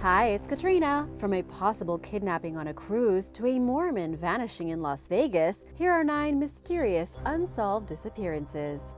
Hi, it's Katrina. From a possible kidnapping on a cruise to a Mormon vanishing in Las Vegas, here are 9 mysterious unsolved disappearances.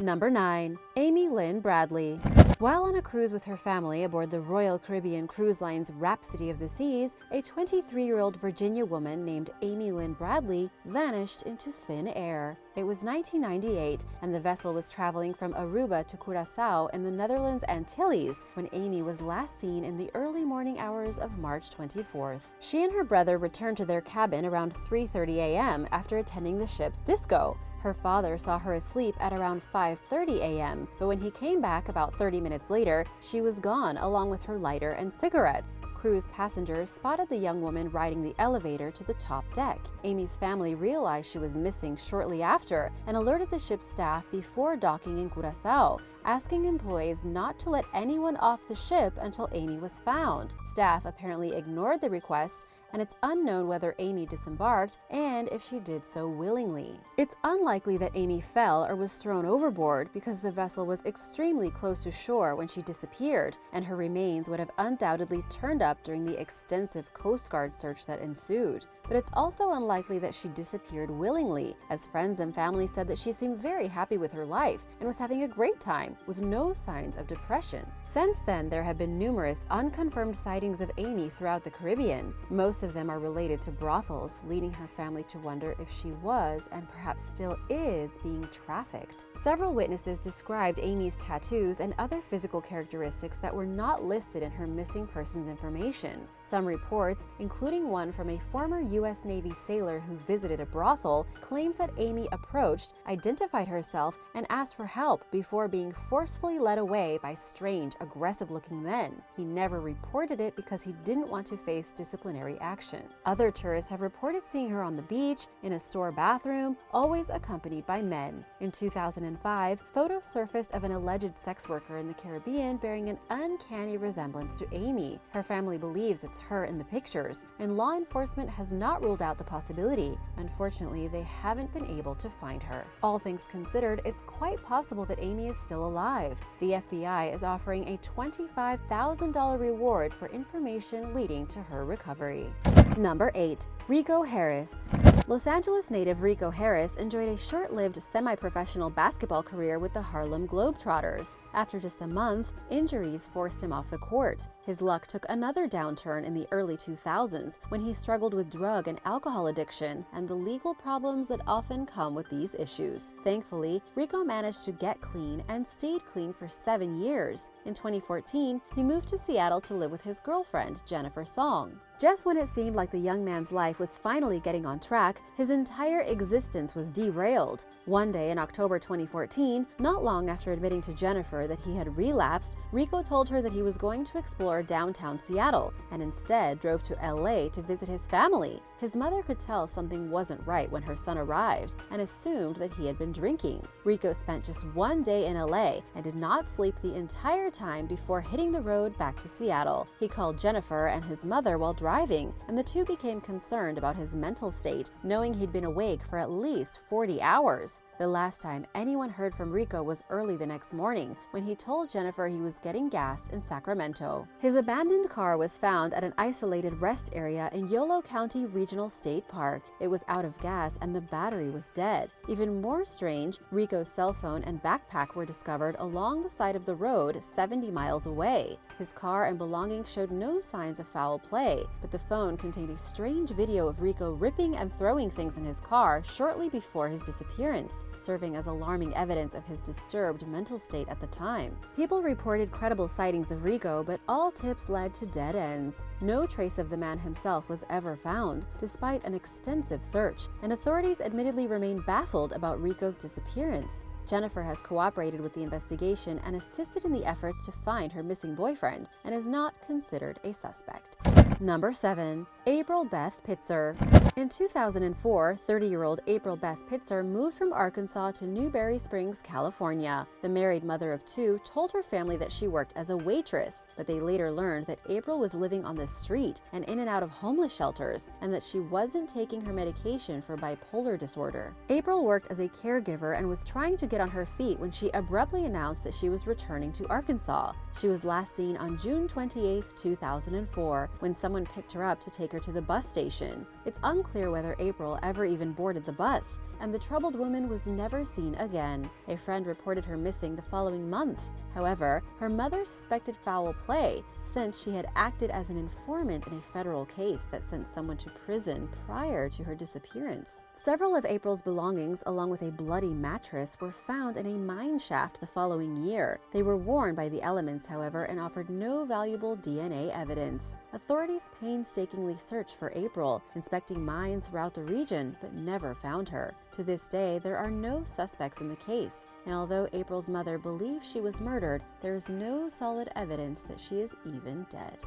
Number 9. Amy Lynn Bradley. While on a cruise with her family aboard the Royal Caribbean Cruise Line's Rhapsody of the Seas, a 23-year-old Virginia woman named Amy Lynn Bradley vanished into thin air. It was 1998, and the vessel was traveling from Aruba to Curacao in the Netherlands Antilles when Amy was last seen in the early morning hours of March 24th. She and her brother returned to their cabin around 3:30 a.m. after attending the ship's disco. Her father saw her asleep at around 5:30 a.m., but when he came back about 30 minutes later, she was gone along with her lighter and cigarettes. Cruise passengers spotted the young woman riding the elevator to the top deck. Amy's family realized she was missing shortly after and alerted the ship's staff before docking in Curacao, asking employees not to let anyone off the ship until Amy was found. Staff apparently ignored the request, and it's unknown whether Amy disembarked and if she did so willingly. It's unlikely that Amy fell or was thrown overboard because the vessel was extremely close to shore when she disappeared, and her remains would have undoubtedly turned up during the extensive Coast Guard search that ensued. But it's also unlikely that she disappeared willingly, as friends and family said that she seemed very happy with her life and was having a great time, with no signs of depression. Since then, there have been numerous unconfirmed sightings of Amy throughout the Caribbean. Most of them are related to brothels, leading her family to wonder if she was, and perhaps still is, being trafficked. Several witnesses described Amy's tattoos and other physical characteristics that were not listed in her missing persons information. Some reports, including one from a former U.S. Navy sailor who visited a brothel, claimed that Amy approached, identified herself, and asked for help before being forcefully led away by strange, aggressive-looking men. He never reported it because he didn't want to face disciplinary action. Other tourists have reported seeing her on the beach, in a store bathroom, always accompanied by men. In 2005, photos surfaced of an alleged sex worker in the Caribbean bearing an uncanny resemblance to Amy. Her family believes it's her in the pictures, and law enforcement has not ruled out the possibility. Unfortunately, they haven't been able to find her. All things considered, it's quite possible that Amy is still alive. The FBI is offering a $25,000 reward for information leading to her recovery. Number 8. Rico Harris. Los Angeles native Rico Harris enjoyed a short-lived semi-professional basketball career with the Harlem Globetrotters. After just a month, injuries forced him off the court. His luck took another downturn in the early 2000s when he struggled with drug and alcohol addiction and the legal problems that often come with these issues. Thankfully, Rico managed to get clean and stayed clean for 7 years. In 2014, he moved to Seattle to live with his girlfriend, Jennifer Song. Just when it seemed like the young man's life was finally getting on track, his entire existence was derailed. One day in October 2014, not long after admitting to Jennifer that he had relapsed, Rico told her that he was going to explore downtown Seattle and instead drove to LA to visit his family. His mother could tell something wasn't right when her son arrived and assumed that he had been drinking. Rico spent just 1 day in LA and did not sleep the entire time before hitting the road back to Seattle. He called Jennifer and his mother while driving, and the two became concerned about his mental state, knowing he'd been awake for at least 40 hours. The last time anyone heard from Rico was early the next morning, when he told Jennifer he was getting gas in Sacramento. His abandoned car was found at an isolated rest area in Yolo County Regional State Park. It was out of gas and the battery was dead. Even more strange, Rico's cell phone and backpack were discovered along the side of the road 70 miles away. His car and belongings showed no signs of foul play, but the phone contained a strange video of Rico ripping and throwing things in his car shortly before his disappearance, serving as alarming evidence of his disturbed mental state at the time. People reported credible sightings of Rico, but all tips led to dead ends. No trace of the man himself was ever found, despite an extensive search, and authorities admittedly remain baffled about Rico's disappearance. Jennifer has cooperated with the investigation and assisted in the efforts to find her missing boyfriend, and is not considered a suspect. Number 7. April Beth Pitzer. In 2004, 30-year-old April Beth Pitzer moved from Arkansas to Newberry Springs, California. The married mother of 2 told her family that she worked as a waitress, but they later learned that April was living on the street and in and out of homeless shelters, and that she wasn't taking her medication for bipolar disorder. April worked as a caregiver and was trying to get on her feet when she abruptly announced that she was returning to Arkansas. She was last seen on June 28, 2004, when someone picked her up to take her to the bus station. It's unclear whether April ever even boarded the bus, and the troubled woman was never seen again. A friend reported her missing the following month. However, her mother suspected foul play since she had acted as an informant in a federal case that sent someone to prison prior to her disappearance. Several of April's belongings, along with a bloody mattress, were found in a mine shaft the following year. They were worn by the elements, however, and offered no valuable DNA evidence. Authorities painstakingly searched for April, inspecting mines throughout the region, but never found her. To this day, there are no suspects in the case, and although April's mother believes she was murdered, there is no solid evidence that she is even dead.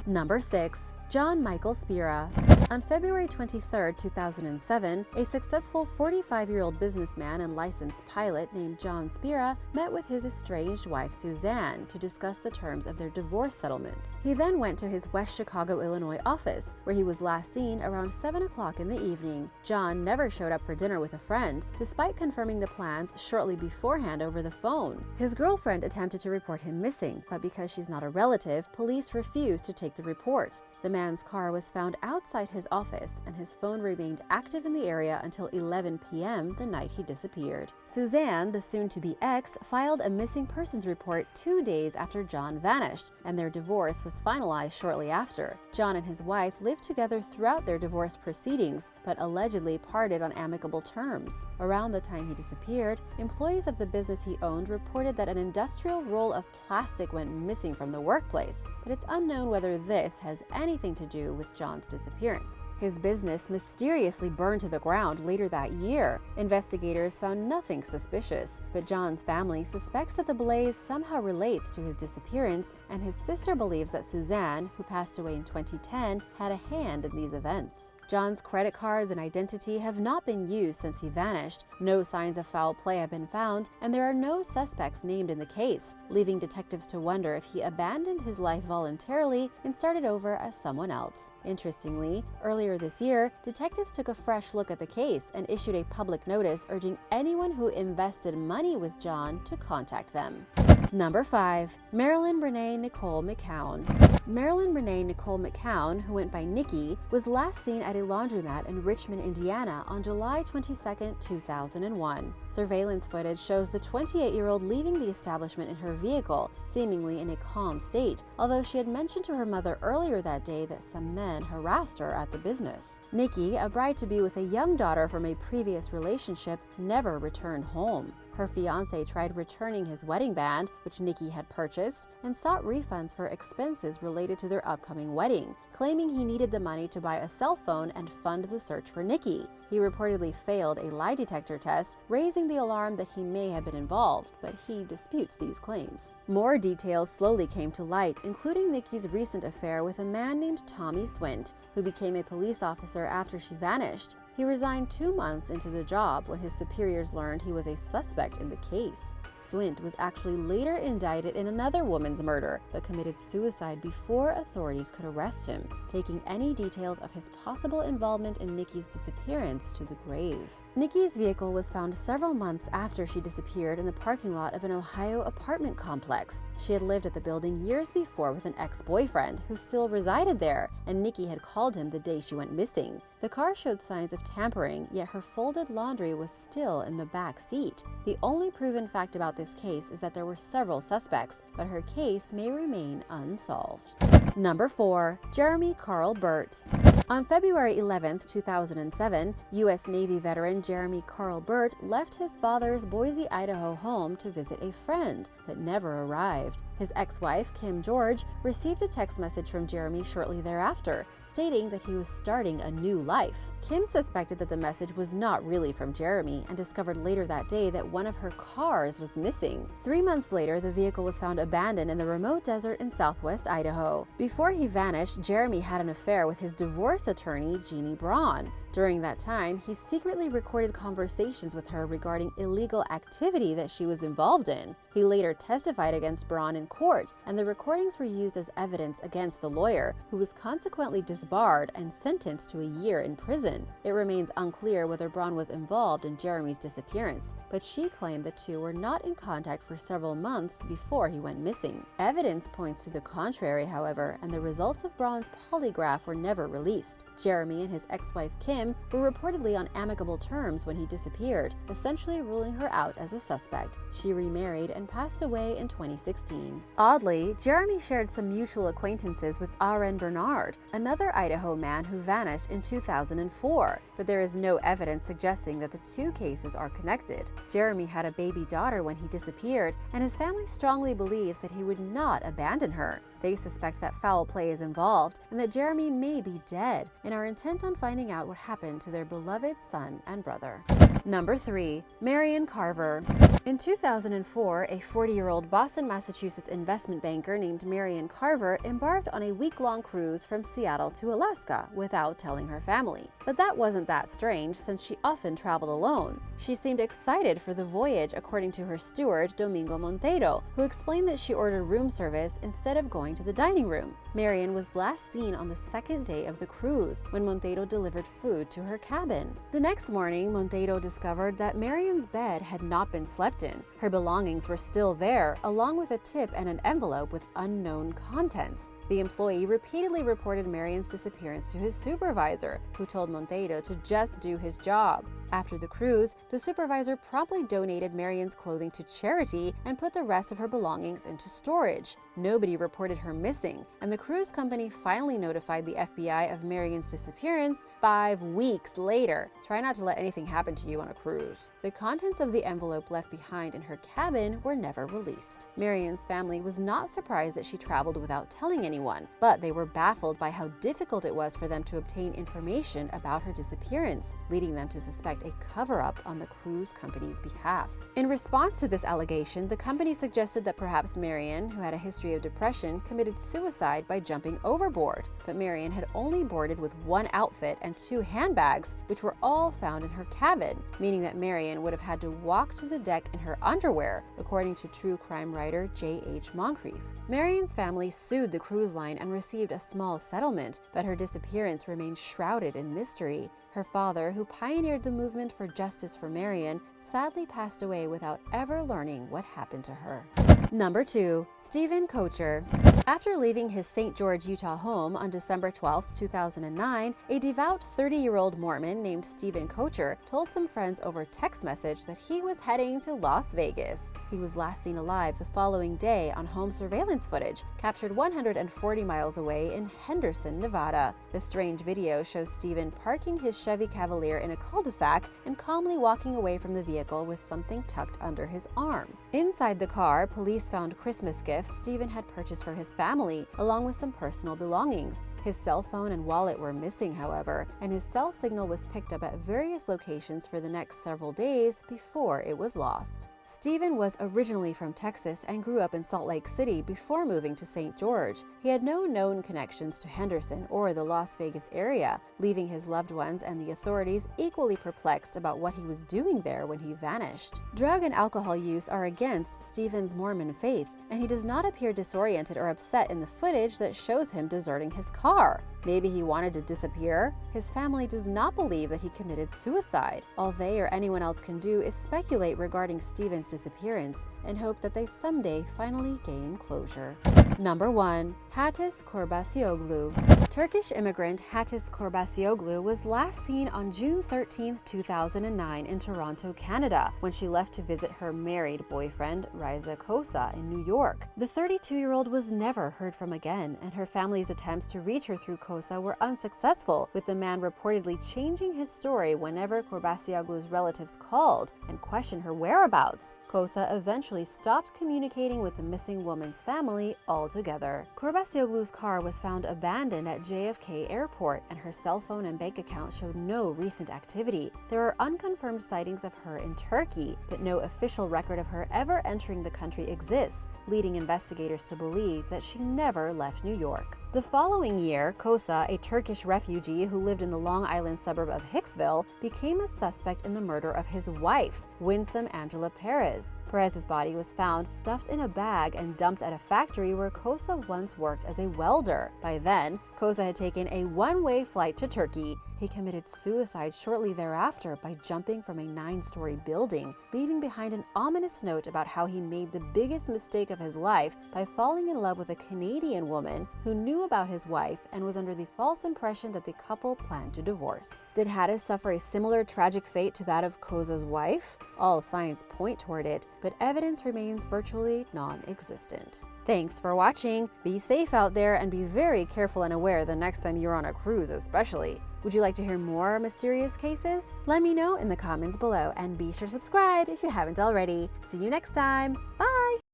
Number 6. John Michael Spira. On February 23, 2007, a successful 45-year-old businessman and licensed pilot named John Spira met with his estranged wife Suzanne to discuss the terms of their divorce settlement. He then went to his West Chicago, Illinois office, where he was last seen around 7 o'clock in the evening. John never showed up for dinner with a friend, despite confirming the plans shortly beforehand over the phone. His girlfriend attempted to report him missing, but because she's not a relative, police refused to take the report. The man's car was found outside his office, and his phone remained active in the area until 11 p.m. the night he disappeared. Suzanne, the soon-to-be ex, filed a missing persons report 2 days after John vanished, and their divorce was finalized shortly after. John and his wife lived together throughout their divorce proceedings, but allegedly parted on amicable terms. Around the time he disappeared, employees of the business he owned reported that an industrial roll of plastic went missing from the workplace, but it's unknown whether this has anything to do with John's disappearance. His business mysteriously burned to the ground later that year. Investigators found nothing suspicious, but John's family suspects that the blaze somehow relates to his disappearance, and his sister believes that Suzanne, who passed away in 2010, had a hand in these events. John's credit cards and identity have not been used since he vanished, no signs of foul play have been found, and there are no suspects named in the case, leaving detectives to wonder if he abandoned his life voluntarily and started over as someone else. Interestingly, earlier this year, detectives took a fresh look at the case and issued a public notice urging anyone who invested money with John to contact them. Number 5. Marilyn Renee Nicole McCown. Marilyn Renee Nicole McCown, who went by Nikki, was last seen at a laundromat in Richmond, Indiana on July 22, 2001. Surveillance footage shows the 28-year-old leaving the establishment in her vehicle, seemingly in a calm state, although she had mentioned to her mother earlier that day that some men harassed her at the business. Nikki, a bride-to-be with a young daughter from a previous relationship, never returned home. Her fiancé tried returning his wedding band, which Nikki had purchased, and sought refunds for expenses related to their upcoming wedding, claiming he needed the money to buy a cell phone and fund the search for Nikki. He reportedly failed a lie detector test, raising the alarm that he may have been involved, but he disputes these claims. More details slowly came to light, including Nikki's recent affair with a man named Tommy Swint, who became a police officer after she vanished. He resigned 2 months into the job when his superiors learned he was a suspect in the case. Swint was actually later indicted in another woman's murder, but committed suicide before authorities could arrest him, taking any details of his possible involvement in Nikki's disappearance to the grave. Nikki's vehicle was found several months after she disappeared in the parking lot of an Ohio apartment complex. She had lived at the building years before with an ex-boyfriend who still resided there, and Nikki had called him the day she went missing. The car showed signs of tampering, yet her folded laundry was still in the back seat. The only proven fact about this case is that there were several suspects, but her case may remain unsolved. Number 4. Jeremy Carl Burt. On February 11, 2007, U.S. Navy veteran Jeremy Carl Burt left his father's Boise, Idaho home to visit a friend, but never arrived. His ex-wife, Kim George, received a text message from Jeremy shortly thereafter, stating that he was starting a new life. Kim suspected that the message was not really from Jeremy and discovered later that day that one of her cars was missing. 3 months later, the vehicle was found abandoned in the remote desert in southwest Idaho. Before he vanished, Jeremy had an affair with his divorce attorney, Jeannie Braun. During that time, he secretly recorded conversations with her regarding illegal activity that she was involved in. He later testified against Braun in court, and the recordings were used as evidence against the lawyer, who was consequently disbarred and sentenced to a year in prison. It remains unclear whether Braun was involved in Jeremy's disappearance, but she claimed the two were not in contact for several months before he went missing. Evidence points to the contrary, however, and the results of Braun's polygraph were never released. Jeremy and his ex-wife Kim were reportedly on amicable terms when he disappeared, essentially ruling her out as a suspect. She remarried and passed away in 2016. Oddly, Jeremy shared some mutual acquaintances with Aaron Bernard, another Idaho man who vanished in 2004, but there is no evidence suggesting that the two cases are connected. Jeremy had a baby daughter when he disappeared, and his family strongly believes that he would not abandon her. They suspect that foul play is involved and that Jeremy may be dead, and are intent on finding out what happened to their beloved son and brother. Number 3. Marion Carver. In 2004, a 40-year-old Boston, Massachusetts investment banker named Marion Carver embarked on a week-long cruise from Seattle to Alaska without telling her family. But that wasn't that strange, since she often traveled alone. She seemed excited for the voyage, according to her steward, Domingo Monteiro, who explained that she ordered room service instead of going to the dining room. Marion was last seen on the second day of the cruise, when Monteiro delivered food to her cabin. The next morning, Monteiro discovered that Marion's bed had not been slept in. Her belongings were still there, along with a tip and an envelope with unknown contents. The employee repeatedly reported Marion's disappearance to his supervisor, who told Monteiro to just do his job. After the cruise, the supervisor promptly donated Marion's clothing to charity and put the rest of her belongings into storage. Nobody reported her missing, and the cruise company finally notified the FBI of Marion's disappearance 5 weeks later. Try not to let anything happen to you on a cruise. The contents of the envelope left behind in her cabin were never released. Marion's family was not surprised that she traveled without telling anyone, but they were baffled by how difficult it was for them to obtain information about her disappearance, leading them to suspect a cover-up on the cruise company's behalf. In response to this allegation, the company suggested that perhaps Marion, who had a history of depression, committed suicide by jumping overboard. But Marion had only boarded with one outfit and 2 handbags, which were all found in her cabin, meaning that Marion would have had to walk to the deck in her underwear, according to true crime writer J.H. Moncrief. Marion's family sued the cruise line and received a small settlement, but her disappearance remained shrouded in mystery. Her father, who pioneered the movement for justice for Marion, sadly passed away without ever learning what happened to her. Number 2. Stephen Koecher. After leaving his St. George, Utah home on December 12, 2009, a devout 30-year-old Mormon named Stephen Koecher told some friends over text message that he was heading to Las Vegas. He was last seen alive the following day on home surveillance footage, captured 140 miles away in Henderson, Nevada. The strange video shows Stephen parking his Chevy Cavalier in a cul-de-sac and calmly walking away from the vehicle with something tucked under his arm. Inside the car, police found Christmas gifts Stephen had purchased for his family, along with some personal belongings. His cell phone and wallet were missing, however, and his cell signal was picked up at various locations for the next several days before it was lost. Stephen was originally from Texas and grew up in Salt Lake City before moving to St. George. He had no known connections to Henderson or the Las Vegas area, leaving his loved ones and the authorities equally perplexed about what he was doing there when he vanished. Drug and alcohol use are against Stephen's Mormon faith, and he does not appear disoriented or upset in the footage that shows him deserting his car. Maybe he wanted to disappear? His family does not believe that he committed suicide. All they or anyone else can do is speculate regarding Stephen's disappearance and hope that they someday finally gain closure. Number 1. Hatis Corbacioglu. Turkish immigrant Hatis Corbacioglu was last seen on June 13, 2009 in Toronto, Canada, when she left to visit her married boyfriend, Riza Kosa, in New York. The 32-year-old was never heard from again, and her family's attempts to reach her through Koecher were unsuccessful, with the man reportedly changing his story whenever Corbacioglu's relatives called and questioned her whereabouts. Koecher eventually stopped communicating with the missing woman's family altogether. Corbacioglu's car was found abandoned at JFK Airport, and her cell phone and bank account showed no recent activity. There are unconfirmed sightings of her in Turkey, but no official record of her ever entering the country exists, leading investigators to believe that she never left New York. The following year, Koecher, a Turkish refugee who lived in the Long Island suburb of Hicksville, became a suspect in the murder of his wife, Winsome Angela Perez. Perez's body was found stuffed in a bag and dumped at a factory where Koecher once worked as a welder. By then, Koecher had taken a one-way flight to Turkey. He committed suicide shortly thereafter by jumping from a 9-story building, leaving behind an ominous note about how he made the biggest mistake of his life by falling in love with a Canadian woman who knew about his wife and was under the false impression that the couple planned to divorce. Did Hatis suffer a similar tragic fate to that of Koecher's wife? All signs point toward it, but evidence remains virtually non-existent. Thanks for watching. Be safe out there and be very careful and aware the next time you're on a cruise especially. Would you like to hear more mysterious cases? Let me know in the comments below, and be sure to subscribe if you haven't already. See you next time. Bye!